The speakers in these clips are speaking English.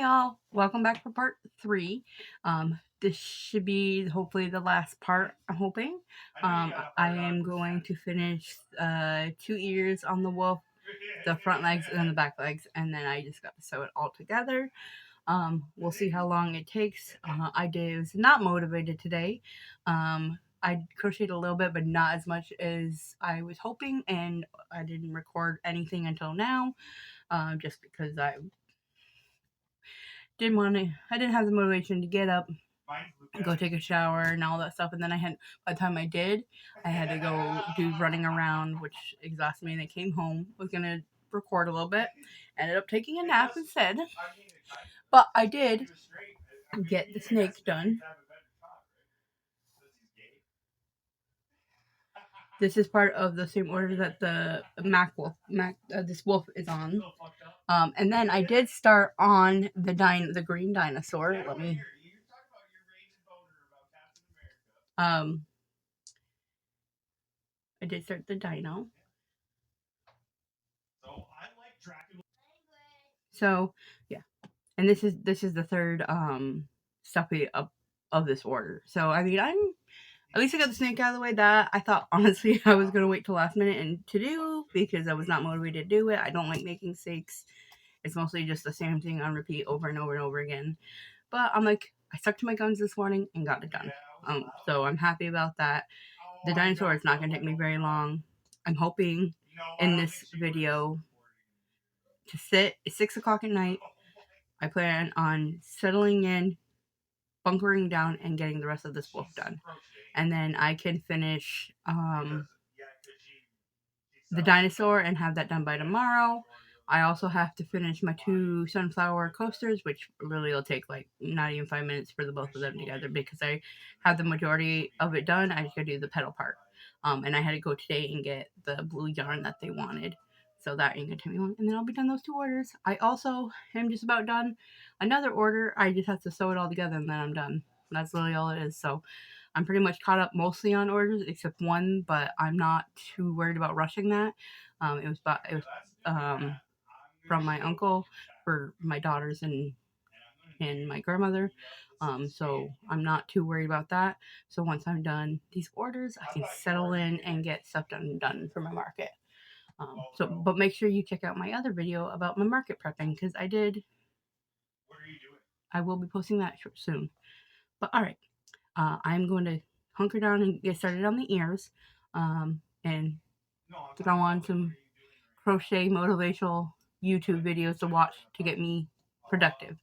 y'all, welcome back for part 3. This should be hopefully the last part, I'm hoping. I am going to finish 2 ears on the wolf, the front legs and then the back legs, and then I just got to sew it all together. We'll see how long it takes. I was not motivated today. I crocheted a little bit, but not as much as I was hoping, and I didn't record anything until now, just because I didn't have the motivation to get up, go take a shower and all that stuff. And then by the time I did, I had to go do running around, which exhausted me. And I came home, was going to record a little bit, ended up taking a nap instead. But I did get the snake done. This is part of the same order that the this wolf is on. And then I did start on the green dinosaur. I did start the dino. So yeah, and this is the third stuffy of this order. So I mean, at least I got the snake out of the way. That I thought honestly I was gonna wait till last minute and to do, because I was not motivated to do it. I don't like making snakes. It's mostly just the same thing on repeat over and over and over again. But I'm like, I stuck to my guns this morning and got it done. So I'm happy about that. The dinosaur is not gonna take me very long. I'm hoping in this video to sit at 6 o'clock at night. I plan on settling in, bunkering down, and getting the rest of this wolf done. And then I can finish the dinosaur and have that done by tomorrow. I also have to finish my 2 sunflower coasters, which really will take like not even 5 minutes for the both of them together, because I have the majority of it done. I just gotta do the petal part. And I had to go today and get the blue yarn that they wanted. So that ain't gonna take me long. And then I'll be done those 2 orders. I also am just about done another order. I just have to sew it all together and then I'm done. That's really all it is. So I'm pretty much caught up mostly on orders except one, but I'm not too worried about rushing that. It was from my uncle for my daughters and my grandmother. So I'm not too worried about that. So once I'm done these orders, I can settle in and get stuff done for my market. But make sure you check out my other video about my market prepping, because I will be posting that soon. But all right, I'm going to hunker down and get started on the ears, and throw on some crochet motivational YouTube videos to watch to get me productive.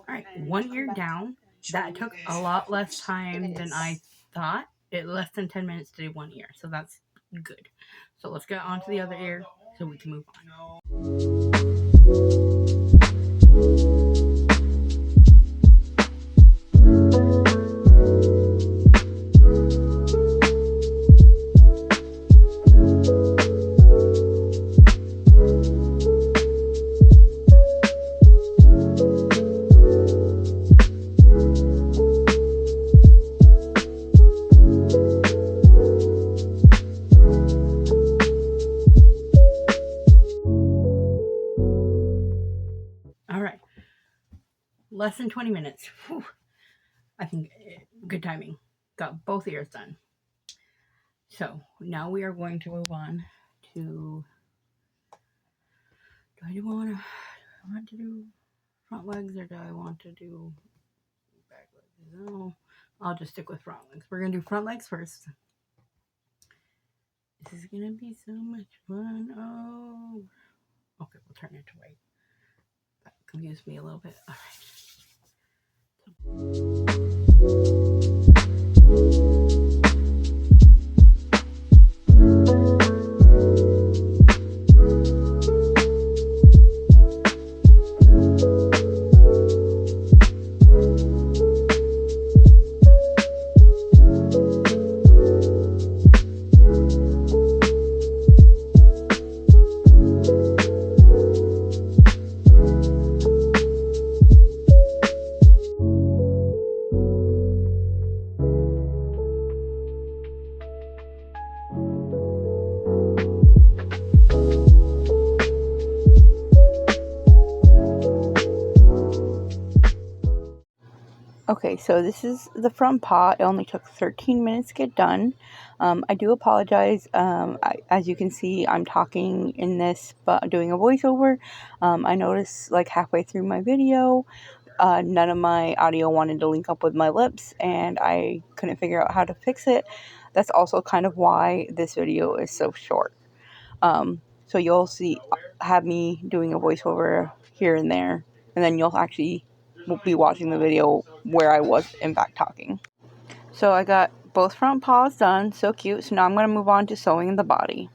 Alright, 1 ear down. That took a lot less time than I thought. Less than 10 minutes to do 1 ear, so that's good. So let's get on to the other ear so we can move on. Less than 20 minutes. Whew. I think good timing. Got both ears done. So now we are going to move on to, do I want to do front legs, or do I want to do back legs? No, I'll just stick with front legs. We're going to do front legs first. This is going to be so much fun. Oh, okay, we'll turn it to white. That confused me a little bit. All right. so this is the front paw. It only took 13 minutes to get done. I do apologize. As you can see, I'm talking in this, but doing a voiceover. I noticed like halfway through my video, none of my audio wanted to link up with my lips, and I couldn't figure out how to fix it. That's also kind of why this video is so short. So you'll have me doing a voiceover here and there, and then you'll actually be watching the video where I was in fact talking. So I got both front paws done, so cute. So now I'm going to move on to sewing the body.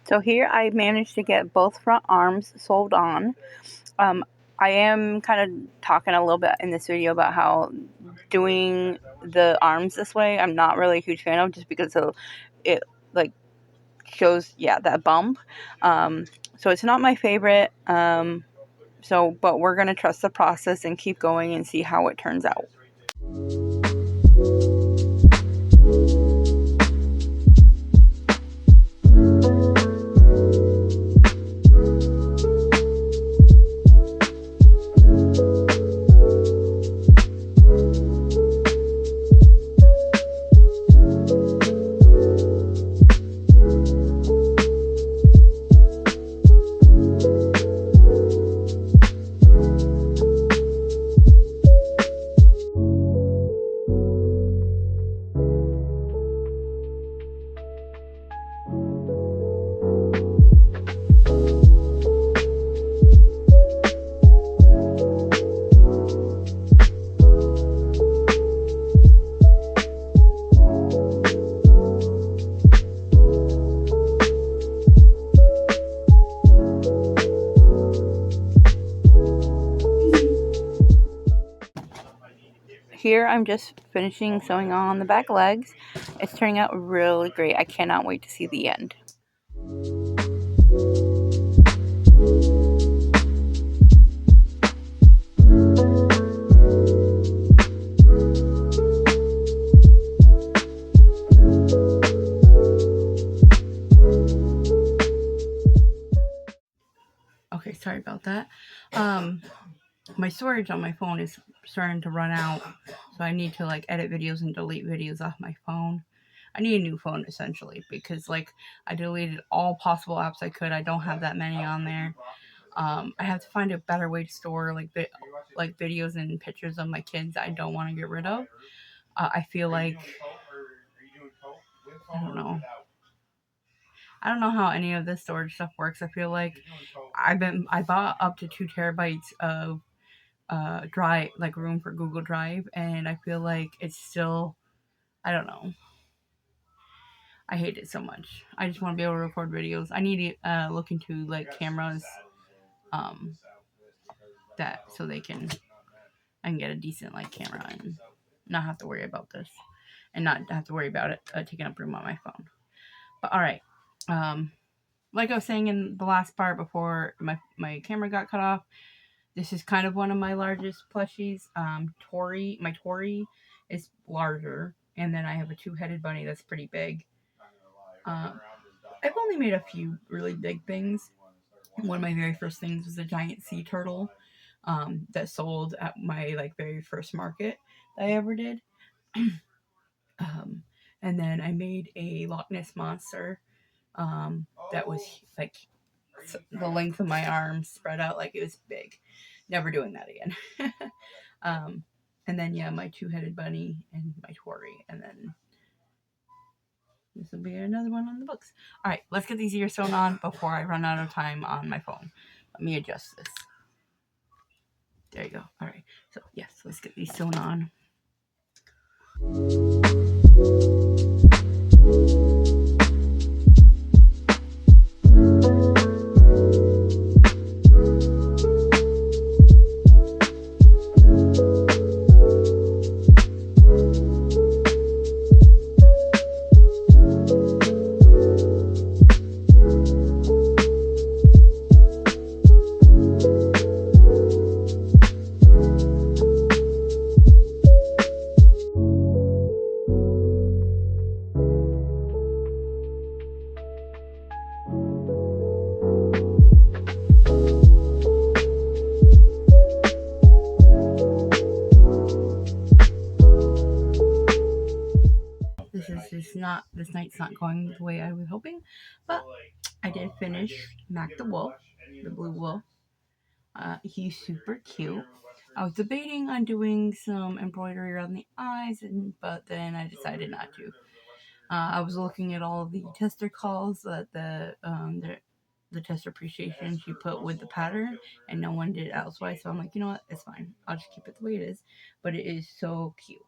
So here I managed to get both front arms sewed on. I am kind of talking a little bit in this video about how doing the arms this way I'm not really a huge fan of, just because it like shows that bump. So it's not my favorite. But we're gonna trust the process and keep going and see how it turns out. Here I'm just finishing sewing on the back legs. It's turning out really great. I cannot wait to see the end. Okay, sorry about that. My storage on my phone is starting to run out, so I need to like edit videos and delete videos off my phone. I need a new phone essentially, because like I deleted all possible apps I could. I don't have that many on there. I have to find a better way to store like videos and pictures of my kids I don't want to get rid of. I feel like I don't know how any of this storage stuff works. I feel like I bought up to 2 terabytes of drive, like room for Google Drive, and I feel like it's still, I don't know. I hate it so much. I just want to be able to record videos. I need to look into like cameras, that so I can get a decent like camera and not have to worry about this, and not have to worry about it taking up room on my phone. But all right, like I was saying in the last part before my camera got cut off, this is kind of one of my largest plushies. My Tori is larger, and then I have a 2-headed bunny that's pretty big. I've only made a few really big things. One of my very first things was a giant sea turtle that sold at my like very first market that I ever did. And then I made a Loch Ness monster that was like the length of my arms, spread out like it was big. Never doing that again. And then my 2-headed bunny and my Tori, and then this will be another one on the books. All right, let's get these ears sewn on before I run out of time on my phone. Let me adjust this. There you go. All right, so yes, let's get these sewn on. this night's not going the way I was hoping, but I did finish Mac the Wolf, the blue wolf. He's super cute. I was debating on doing some embroidery around the eyes, but then I decided not to. I was looking at all the tester calls that the tester appreciation she put with the pattern, and no one did it elsewise. So I'm like, you know what, it's fine. I'll just keep it the way it is. But it is so cute.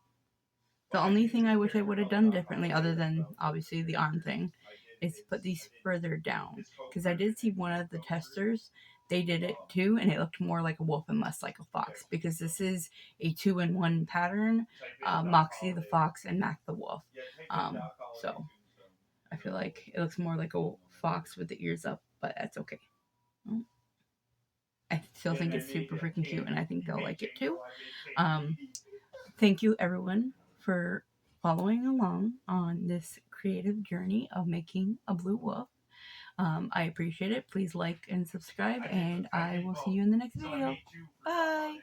The only thing I wish I would have done differently, other than obviously the arm thing, is put these further down. Because I did see one of the testers, they did it too, and it looked more like a wolf and less like a fox. Because this is a 2-in-1 pattern, Moxie the fox and Mac the wolf. So I feel like it looks more like a fox with the ears up, but that's okay. I still think it's super freaking cute, and I think they'll like it too. Thank you, everyone, for following along on this creative journey of making a blue wolf. I appreciate it. Please like and subscribe, and I will see you in the next video. Bye!